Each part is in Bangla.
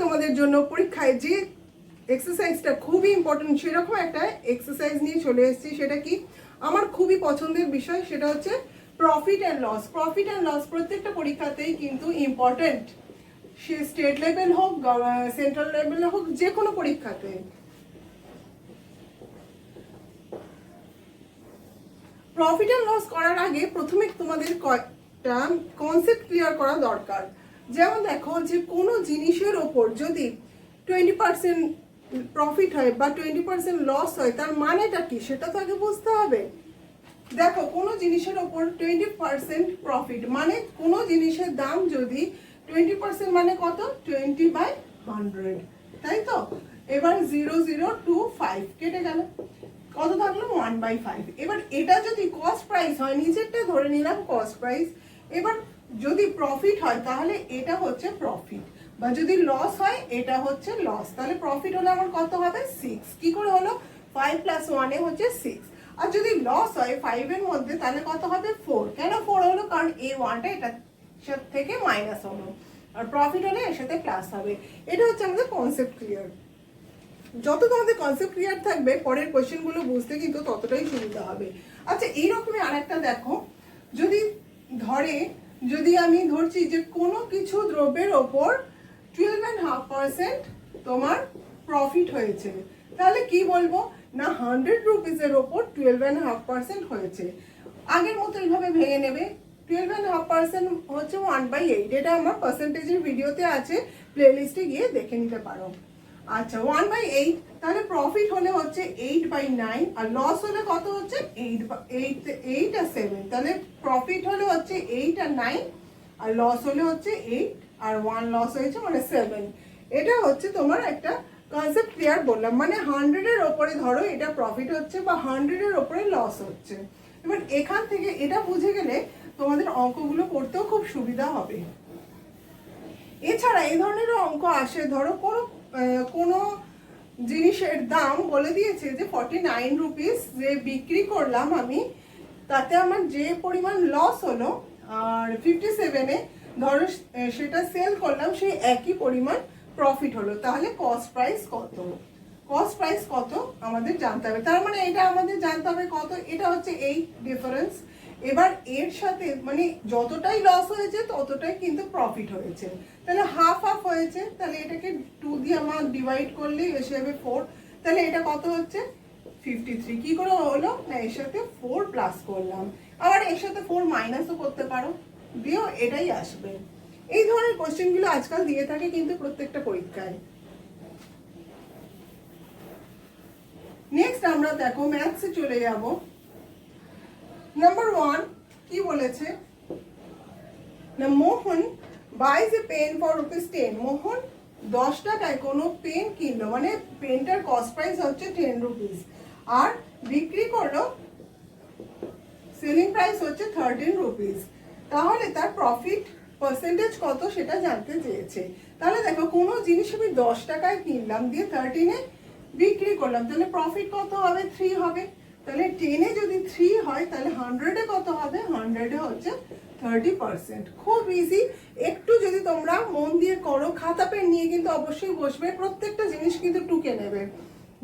তোমাদের জন্য পরীক্ষায় যে এক্সারসাইজটা খুবই ইম্পর্টেন্ট সেরকম একটা এক্সারসাইজ নিয়ে চলে এসেছি। সেটা কি আমার খুবই পছন্দের বিষয়, সেটা হচ্ছে profit and loss. Profit and loss প্রত্যেকটা পরীক্ষাতেই কিন্তু ইম্পর্টেন্ট, সে স্টেট লেভেল হোক সেন্ট্রাল লেভেল হোক, যে কোনো পরীক্ষাতে। প্রফিট অ্যান্ড লস করার আগে প্রথমে তোমাদের কয়েকটা কনসেপ্ট ক্লিয়ার করা দরকার। যেমন দেখো যে কোনো জিনিসের ওপর যদি 20% প্রফিট হয় বা 20% লস হয়, তার মানেটা কি সেটা তো আগে বুঝতে হবে। দেখো কোনো জিনিসের ওপর 20% প্রফিট মানে কোনো জিনিসের দাম যদি 20% মানে কত, 20/100, তাই তো। এবার 0.025 কেটে গেল, কত থাকলো 1/5। এবার এটা যদি কস্ট প্রাইস হয়, নিচেরটা ধরে নিলাম কস্ট প্রাইস। এবার যদি প্রফিট হয় তাহলে এটা হচ্ছে প্রফিট, বা যদি লস হয় এটা হচ্ছে লস। তাহলে প্রফিট হলে আমার কত হবে 6। কি করে হলো, 5 + 1 হচ্ছে 6। আর যদি লস হয় 5 এর মধ্যে তাহলে কত হবে 4। কেন 4 হলো, কারণ এই 1টা এটা থেকে মাইনাস হলো, আর প্রফিট হলে এর সাথে প্লাস হবে। এটা হচ্ছে আমাদের কনসেপ্ট ক্লিয়ার। যত তোমাদের কনসেপ্ট ক্লিয়ার থাকবে পরের কোয়েশ্চেনগুলো বুঝতে কিন্তু ততটাই সুবিধা হবে। আচ্ছা এইরকমই আরেকটা দেখো, যদি আমি ধরছি যে কোনো কিছু দ্রব্যের ওপর 12.5% তোমার প্রফিট হয়েছে, তাহলে কি বলবো না 100 রুপিসের ওপর 12.5% হয়েছে। আগের মতো এইভাবে ভেঙে নেবে। 12.5% হচ্ছে 1/8। এটা আমার পার্সেন্টেজের ভিডিওতে আছে, প্লেলিস্টে গিয়ে দেখে নিতে পারো। আচ্ছা 1/8, তাহলে প্রফিট হলে হচ্ছে 8/9, আর লস হলে কত হচ্ছে 8 আর 7। তাহলে প্রফিট হলে হচ্ছে 8 আর 9, আর লস হলে হচ্ছে 8 আর 1 লস হয়েছে মানে 7। এটা হচ্ছে তোমার একটা কনসেপ্ট ক্লিয়ার বললাম, মানে 100 এর ওপরে ধরো এটা প্রফিট হচ্ছে বা 100 এর ওপরে লস হচ্ছে। এবার এখান থেকে এটা বুঝে গেলে তোমাদের অঙ্কগুলো করতেও খুব সুবিধা হবে। এছাড়া এই ধরনের অঙ্ক আসে, ধরো কোনো জিনিসের দাম বলে দিয়েছে যে 49 রুপিস, যে বিক্রি করলাম আমি, তাতে আমার যে পরিমাণ লস হলো, আর 57-এ ধরো সেটা সেল করলাম, সেই একই পরিমাণ প্রফিট হলো। তাহলে কস্ট প্রাইস কত আমাদের জানতে হবে। তার মানে এটা আমাদের জানতে হবে কত, এটা হচ্ছে এই ডিফারেন্স। এবার এর সাথে মানে যতটাই লস হয়েছে ততটাই কিন্তু প্রফিট হয়েছে, তাহলে হাফ হাফ হয়েছে। তাহলে এটাকে 2 দিয়ে আমার ডিভাইড করলে এসে যাবে 4। তাহলে এটা কত হচ্ছে 53। কি করে হলো না, এর সাথে 4 প্লাস করলাম, আবার এর সাথে 4 মাইনাসও করতে পারো, দিও এটাই আসবে। এই ধরনের কোশ্চেনগুলো আজকাল দিয়ে থাকে কিন্তু প্রত্যেকটা পরীক্ষায়। নেক্সট আমরা দেখো ম্যাথসে চলে যাব। নাম্বার 1 কি বলেছে না, মোহন বাইজ এ পেন ফর ₹10। মোহন 10 টাকায় কোনো পেন কিনলো, মানে পেনটার কস্ট প্রাইস হচ্ছে 10 রুপিস, আর বিক্রি করলো, সেলিং প্রাইস হচ্ছে 13 রুপিস। তাহলে তার প্রফিট পার্সেন্টেজ কত সেটা জানতে চেয়েছে। তাহলে দেখো কোনো জিনিস আমি 10 টাকায় কিনলাম, দিয়ে 13-এ বিক্রি করলাম, তাহলে প্রফিট কত হবে 3 হবে। তাহলে 10-এ যদি 3 হয় তাহলে 100-এ কত হবে, 100-এ হচ্ছে 30%। খুব ইজি। একটু যদি তোমরা মন দিয়ে করো, খাতা পেন নিয়ে কিন্তু অবশ্যই বসবে, প্রত্যেকটা জিনিস কিন্তু টুকে নেবে।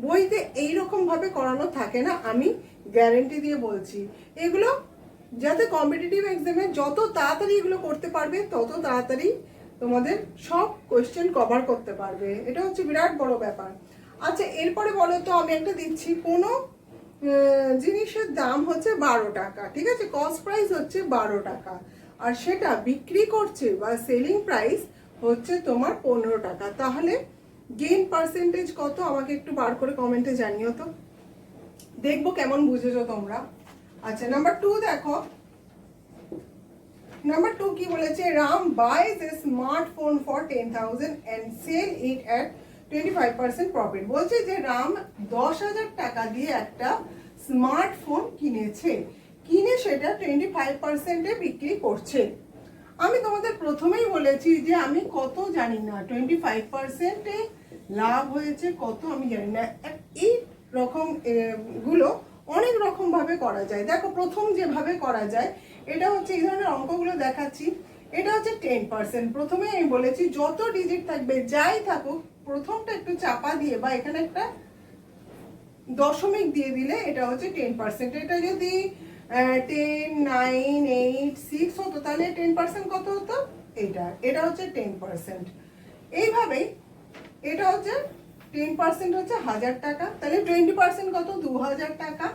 বইতে এইরকম ভাবে করানো থাকে না, আমি গ্যারেন্টি দিয়ে বলছি। এগুলো যাতে কম্পিটিটিভ এক্সামে যত তাড়াতাড়ি এগুলো করতে পারবে তত তাড়াতাড়ি তোমাদের সব কোয়েশ্চেন কভার করতে পারবে। এটা হচ্ছে বিরাট বড় ব্যাপার। আচ্ছা এরপরে বলো তো, আমি একটা দিচ্ছি, কোনো জিনিসের দাম হচ্ছে 12 টাকা, ঠিক আছে, কস্ট প্রাইস হচ্ছে 12 টাকা, আর সেটা বিক্রি করছে বা সেলিং প্রাইস হচ্ছে তোমার 15 টাকা। তাহলে গেইন পার্সেন্টেজ কত আমাকে একটু বার করে কমেন্টে জানিও তো, দেখবো কেমন বুঝেছো তোমরা। আচ্ছা নাম্বার 2 দেখো, নাম্বার 2 কি বলেছে, Ram buys a smartphone for 10,000 and sell it at 25% profit. বলছে যে রাম 10,000 টাকা দিয়ে একটা স্মার্টফোন কিনে সেটা 25%-এ বিক্রি করছে। আমি তোমাদের প্রথমেই বলেছি যে আমি কত জানি না, 25%-এ লাভ হয়েছে কত আমি জানি না। এই রকম গুলো অনেক রকম ভাবে করা যায়। দেখো প্রথম যেভাবে করা যায়, এটা হচ্ছে এই ধরনের অঙ্কগুলো দেখাচ্ছি, এটা হচ্ছে 10%। প্রথমে আমি বলেছি যত ডিজিট থাকবে যাই থাকুক প্রথমটা একটু চাপা দিয়ে বা এখানে একটা দশমিক দিয়ে দিলে এটা হচ্ছে 10%। এটা যদি 10, 9, 8, 6 হতো তাহলে 10% কত হতো? এটা হচ্ছে 10%। এইভাবেই এটা হচ্ছে 10% হচ্ছে 1000 টাকা, তাহলে 20% কত? 2000 টাকা।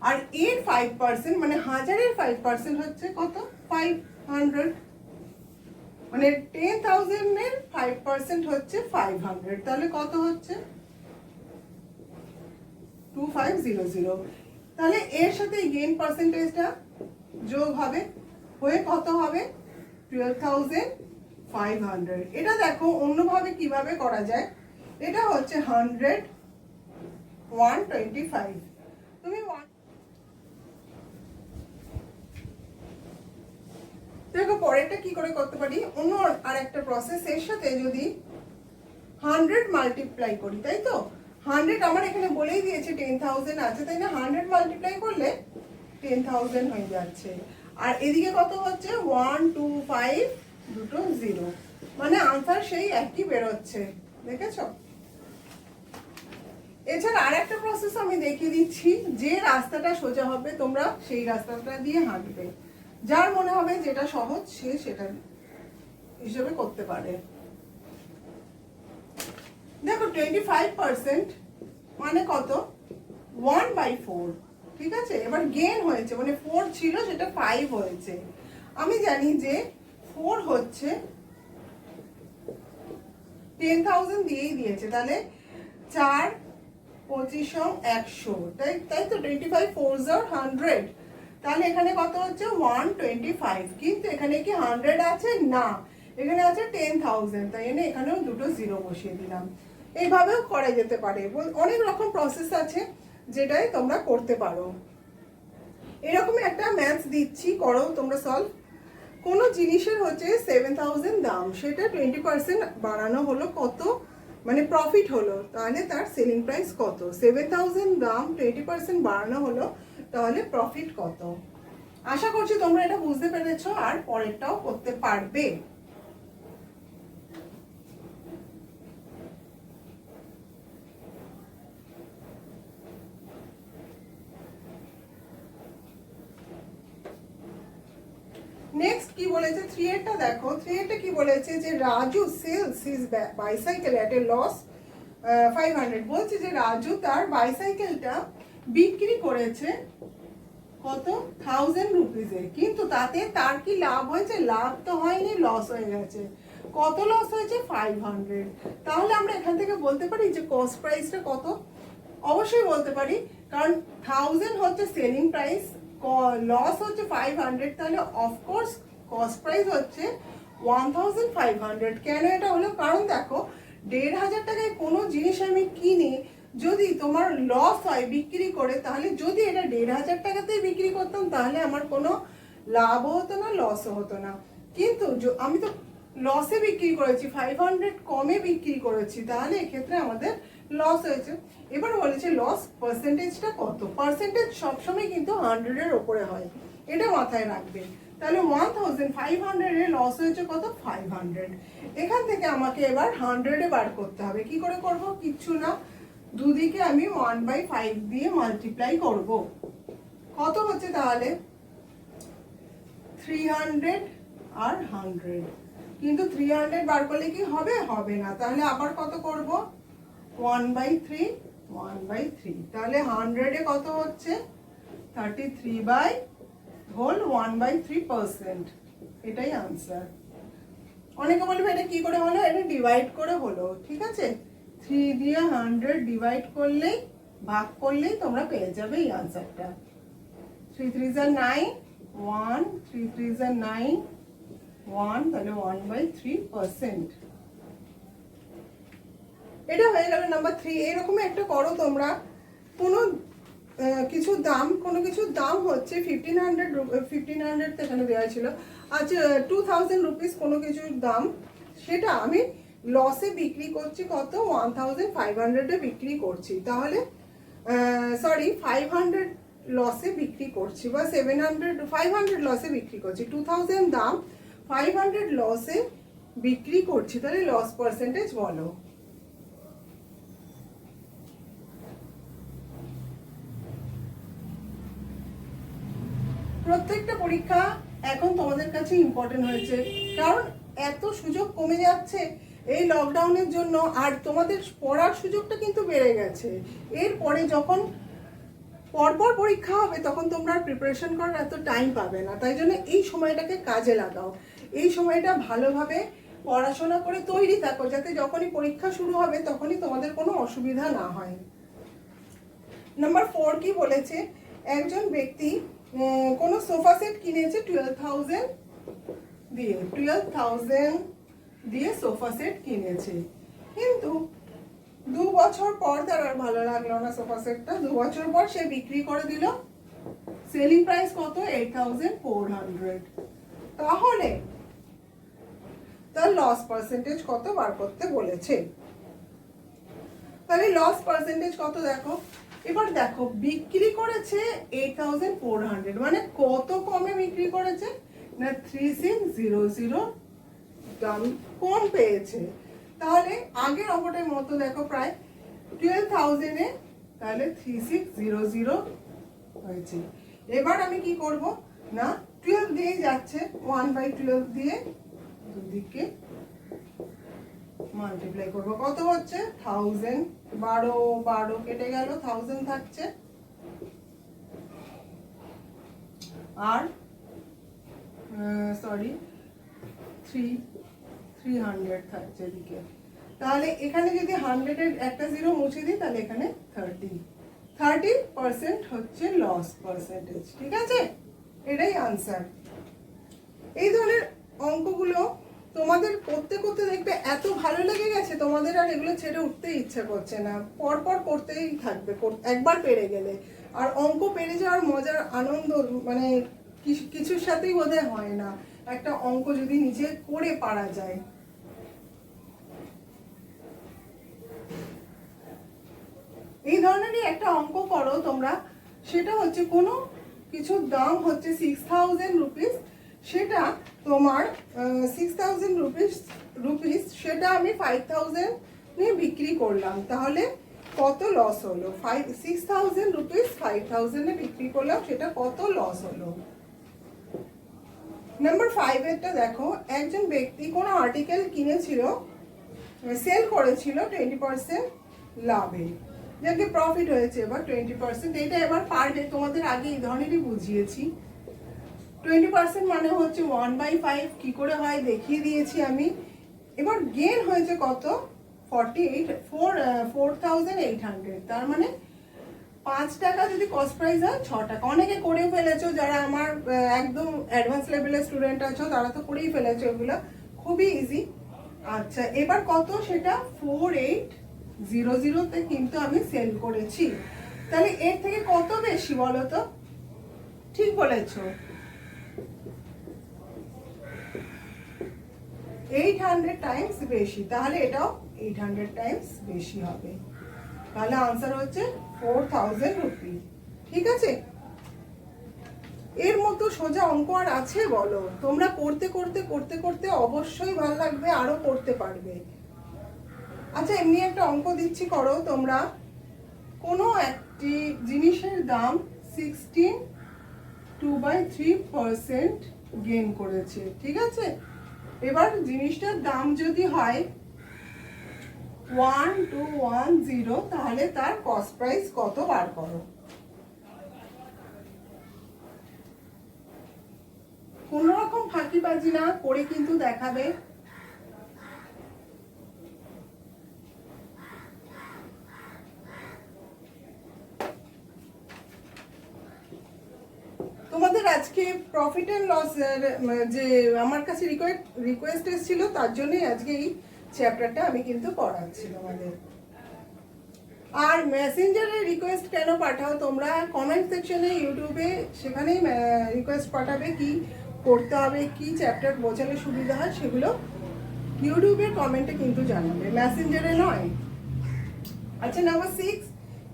আর এর 5% মানে 1000 এর 5% হচ্ছে কত? 500। মানে 10,000 এর 5% হচ্ছে 500, তাহলে কত হচ্ছে? 2500। তাহলে এর সাথে গেইন পার্সেন্টেজটা যোগ হবে, হয়ে কত হবে? 12,500। এটা দেখো অন্যভাবে কিভাবে করা যায়। এটা হচ্ছে 100, 125। তুমি দেখো পরেরটা কি করে করতে পারি, অন্য আর একটা প্রসেস। এর সাথে যদি 100 মাল্টিপ্লাই করি, তাই তো 100 আমার এখানে বলেই দিয়েছে 10,000 আছে, তাই না? 100 মাল্টিপ্লাই করলে 10,000 হয়ে যাচ্ছে। আর এদিকে কত হচ্ছে? 1, 2, 5, দুটো 0, মানে আনসার সেই একই বেরোচ্ছে। দেখেছো? এছাড়া আর একটা প্রসেস আমি দেখিয়ে দিচ্ছি। যে রাস্তাটা সোজা হবে তোমরা সেই রাস্তাটা দিয়ে হাঁটবে। যার মনে হবে যেটা সহজ সে সেটা হিসেবে করতে পারে। দেখো 25% মানে কত? 1/4। ঠিক আছে, এবার গেইন হয়েছে মানে 4 ছিল সেটা 5 হয়েছে। আমি জানি যে 4 হচ্ছে 10,000 দিয়েই দিয়েছে, তাহলে 4, 25, 100, তাই তো 25 4s are 100। তাহলে এখানে কত হচ্ছে? 125। কিন্তু এখানে কি 100 আছে? না, এখানে আছে 10,000, তাই না? এখানেও দুটো 0 বসিয়ে দিলাম। এইভাবেও করা যেতে পারে। অনেক রকম প্রসেস আছে যেটাই তোমরা করতে পারো। এরকমই একটা ম্যাথস দিচ্ছি, করো তোমরা সলভ। কোনো জিনিসের হচ্ছে 7,000 দাম, সেটা 20% বাড়ানো হলো কত, মানে প্রফিট হলো, তাহলে তার সেলিং প্রাইস কত? 7,000 দাম 20% বাড়ানো হলো, তাহলে প্রফিট কত? আশা করছি তোমরা এটা বুঝতে পেরেছো আর পরেরটাও করতে পারবে। নেক্সট কি বলেছে 3 এরটা দেখো। 3 এরটা কি বলেছে যে রাজু সেলস হিজ বাইসাইকেল এট এ লস 500। বলছে যে রাজু তার বাইসাইকেলটা বিক্রি করেছে কত? 1000 রুপিসে, কিন্তু তাতে তার কি লাভ হয়েছে? লাভ তো হয়নি, লস হয়ে গেছে। কত লস হয়েছে? 500। তাহলে আমরা এখান থেকে বলতে পারি যে কস্ট প্রাইসটা কত? অবশ্যই বলতে পারি, কারণ 1000 হচ্ছে সেলিং প্রাইস, লস হচ্ছে 500, তাহলে অফকোর্স কস্ট প্রাইস হচ্ছে 1500। কেন এটা হলো? কারণ দেখো 1500 টাকায় কোনো জিনিস আমি কিনি, যদি তোমার লস হয় বিক্রি করে, তাহলে যদি এটা 1500 টাকাতেই বিক্রি করতাম তাহলে আমার কোনো লাভও হতো না, লসও হতো না। কিন্তু আমি তো লসে বিক্রি করেছি, 500 কমে বিক্রি করেছি, তাহলে এক্ষেত্রে আমাদের লস হয়েছে। এবার বলেছে লস পার্সেন্টেজটা কত? পার্সেন্টেজ সবসময় কিন্তু 100 এর ওপরে হয়, এটা মাথায় রাখবে। তাহলে 1500 এর লস হয়েছে কত? 500। এখান থেকে আমাকে এবার 100 এ বার করতে হবে। কি করে করব? কিচ্ছু না, দুদিকে আমি 1/5 দিয়ে মাল্টিপ্লাই করব। কত হচ্ছে তাহলে? 300 আর 100। কিন্তু 300 বার করলে কি হবে? হবে না। তাহলে আবার কত করব? 1/3, 1/3। তাহলে 100 এ কত হচ্ছে? 33/1/3%। এটাই আনসার। অনেকে বলবে এটা কি করে হলো? এটা ডিভাইড করে হলো। ঠিক আছে, 3 দিয়ে 100 ডিভাইড করলেই, ভাগ করলেই তোমরা পেয়ে যাবে এই আনসারটা। 3 3s are 9, 1, 3 3s are 9, 1, তাহলে 1/3%। এটা হয়ে গেল নাম্বার 3। এরকম একটা করো তোমরা। কোনো কিছুর দাম হচ্ছে 1500 তো এখানে দেওয়া ছিল। আচ্ছা 2000 রুপিস কোনো কিছুর দাম, সেটা আমি লসে বিক্রি করছি কত? 1500 এ বিক্রি করছি। তাহলে সরি 500 লসে বিক্রি করছি বা 500 লসে বিক্রি করছি, 2000 দাম 500 লসে বিক্রি করছি, তাহলে লস পার্সেন্টেজ বলো। প্রত্যেকটা পরীক্ষা এখন তোমাদের কাছে ইম্পর্টেন্ট হয়েছে, কারণ এত সুযোগ কমে যাচ্ছে এই লকডাউনের জন্য, আর তোমাদের পড়ার সুযোগটা কিন্তু বেড়ে গেছে। এরপরে যখন পরপর পরীক্ষা হবে তখন তোমরা প্রিপারেশন করার এত টাইম পাবে না, তাই জন্য এই সময়টাকে কাজে লাগাও, এই সময়টা ভালোভাবে পড়াশোনা করে তৈরি থাকো, যাতে যখনই পরীক্ষা শুরু হবে তখনই তোমাদের কোনো অসুবিধা না হয়। নাম্বার 4 কি বলেছে, একজন ব্যক্তি কোনো সোফা সেট কিনেছে 12,000 দিয়ে, 12,000 দিয়ে সোফা সেট কিনেছে, কিন্তু 2 বছর পর তার আর ভালো লাগলো না সোফা সেটটা, 2 বছর পর সে বিক্রি করে দিল, সেলিং প্রাইস কত 8,400, তাহলে তার লস পার্সেন্টেজ কত বার করতে বলেছে। তাহলে লস পার্সেন্টেজ কত দেখো, এবার দেখো বিক্রি করেছে 8,400, মানে কত কমে বিক্রি করেছে না 3600 দাম কম পেয়েছে, তাহলে আগের অঙ্কটার মতো দেখো প্রায় 12,000 এ তাহলে 3600 হয়েছে। এবার আমি কি করব না 12 দিয়ে যাচ্ছে, 1/12 দিয়ে দুদিকে মাল্টিপ্লাই করব, কত হচ্ছে 1000, 12 কেটে গেল, 1000 থাকছে, আর সরি 300 থাকছে এদিকে, তাহলে এখানে যদি 100 এর একটা জিরো মুছে দিই তাহলে এখানে 30% হচ্ছে লস পার্সেন্টেজ। ঠিক আছে, এটাই আনসার। এই ধরনের অঙ্কগুলো তোমাদের করতে করতে দেখবে এত ভালো লেগে গেছে তোমাদের আর এগুলো ছেড়ে উঠতে ইচ্ছা করছে না, পরপর করতেই থাকবে একবার পেরে গেলে। আর অঙ্ক পেরে যাওয়ার মজার আনন্দ মানে কিছুর সাথেই বোধহয় হয় না, একটা অঙ্ক যদি নিজে করে পারা যায়। এই ধরনেরই একটা অঙ্ক করো তোমরা, সেটা হচ্ছে কোনো কিছুর দাম হচ্ছে 6,000 রুপিস, সেটা তোমার 6,000 রুপিস সেটা আমি 5,000 নিয়ে বিক্রি করলাম, তাহলে কত লস হলো, 6,000 রুপিস 5,000 এ বিক্রি করলাম, সেটা কত লস হলো। নাম্বার 5 এরটা দেখো, একজন ব্যক্তি কোনো আর্টিকেল কিনেছিল, সেল করেছিল 20% লাভে, যাকে প্রফিট হয়েছে এবার 20%, এটা এবার পারবে, তোমাদের আগে এই ধরনেরই বুঝিয়েছি। 20% মানে হচ্ছে 1/5, কি করে হয় দেখিয়ে দিয়েছি আমি। এবার গেন হয়েছে কত 4,800, তার মানে 5 টাকা যদি কস্ট প্রাইস হয় 6 টাকা। অনেকে করে ফেলেছো, যারা আমার একদম অ্যাডভান্স লেভেলের স্টুডেন্ট আছো তারা তো করেই ফেলেছো, এগুলো খুবই ইজি। আচ্ছা এবার কত, সেটা 4,800 তে কিন্তু আমি সেল করেছি, তাহলে এর থেকে কত বেশি বলো তো, ঠিক বলেছো 800 টাইমস বেশি, তাহলে এটাও 800 টাইমস বেশি হবে, তাহলে আনসার হচ্ছে 4,000 রুপি। ঠিক আছে, এর মতো সোজা অঙ্ক আর আছে বলো, তোমরা করতে করতে করতে করতে অবশ্যই ভালো লাগবে, আরো করতে পারবে। আচ্ছা এমনি একটা অঙ্ক দিচ্ছি, করো তোমরা। কোনো একটি জিনিসের দাম 16 2/3% গেইন করেছে, ঠিক আছে। এবার জিনিসটার দাম যদি হয় 1210, তাহলে তার কস্ট প্রাইস কত বার করো। কোন রকম ফাঁকিবাজি না করে কিন্তু দেখাবে। তোমাদের আজকে প্রফিট এন্ড লস যে আমার কাছে রিকোয়েস্ট এসেছিল, তার জন্যই আজকে এই চ্যাপ্টারটা আমি কিন্তু পড়াচ্ছি তোমাদের। আর মেসেঞ্জারে রিকোয়েস্ট কেন পাঠাও তোমরা, কমেন্ট সেকশনে ইউটিউবে, সেখানেই রিকোয়েস্ট পাঠাবে কি করতে হবে, কি চ্যাপ্টার বোঝালে সুবিধা হয়, সেগুলো ইউটিউবের কমেন্টে কিন্তু জানাবে, মেসেঞ্জারে নয়। আচ্ছা নাম্বার 6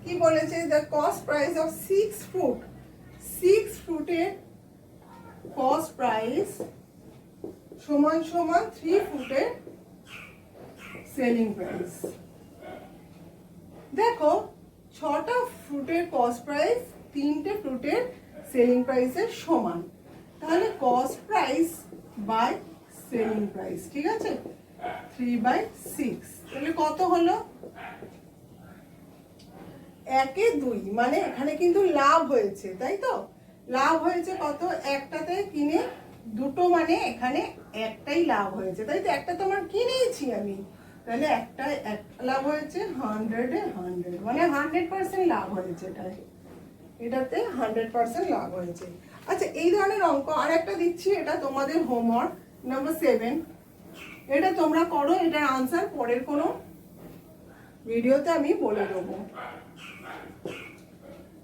কি বলেছে, the cost price of 6 foot 6 ফ্রুটের কস্ট প্রাইস সমান সমান 3 ফ্রুটের সেলিং প্রাইস। দেখো 6টা ফ্রুটের কস্ট প্রাইস 3টে ফ্রুটের সেলিং প্রাইসের সমান, তাহলে cost price by selling price, ঠিক আছে, 3/6। তাহলে কত হলো? 1-2, মানে এখানে কিন্তু লাভ হয়েছে, তাই তো? লাভ হয়েছে কত? একটাতে কিনে দুটো, মানে এখানে একটাই লাভ হয়েছে, তাই তো? একটা তো আমার কিনেছি আমি, তাহলে একটা লাভ হয়েছে 100-এ 100, মানে 100% লাভ হয়েছে এটাতে 100% লাভ হয়েছে। আচ্ছা, এই ধরনের অঙ্ক আর একটা দিচ্ছি, এটা তোমাদের হোমওয়ার্ক নাম্বার 7। এটা তোমরা করো, এটার আনসার পরের কোনো ভিডিওতে আমি বলে দেবো।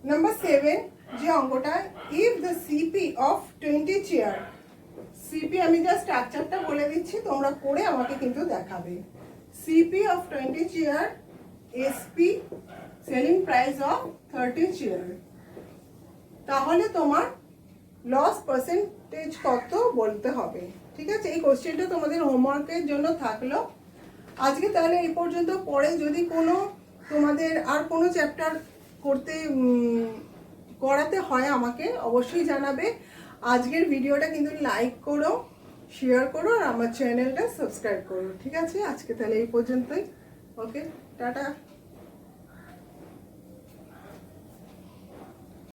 নাম্বার 7 যে অঙ্কটা, if the CP of 20 chair, CP আমি জাস্ট স্ট্রাকচারটা বলে দিচ্ছি, তোমরা করে আমাকে কিন্তু দেখাবে। CP of 20 chair, SP selling price of 30 chair, তাহলে তোমার লস পার্সেন্টেজ কত বলতে হবে, ঠিক আছে? এই কোশ্চেনটা তোমাদের হোমওয়ার্কের জন্য থাকলো আজকে। তাহলে এই পর্যন্ত, পরে যদি কোনো তোমাদের আর কোনো চ্যাপ্টার করাতে হয় আমাকে অবশ্যই জানাবে। আজকের ভিডিওটা কিন্তু লাইক করো, শেয়ার করো, আর আমার চ্যানেলটা সাবস্ক্রাইব করো, ঠিক আছে? আজকে তাহলে এই পর্যন্তই। ওকে, টাটা।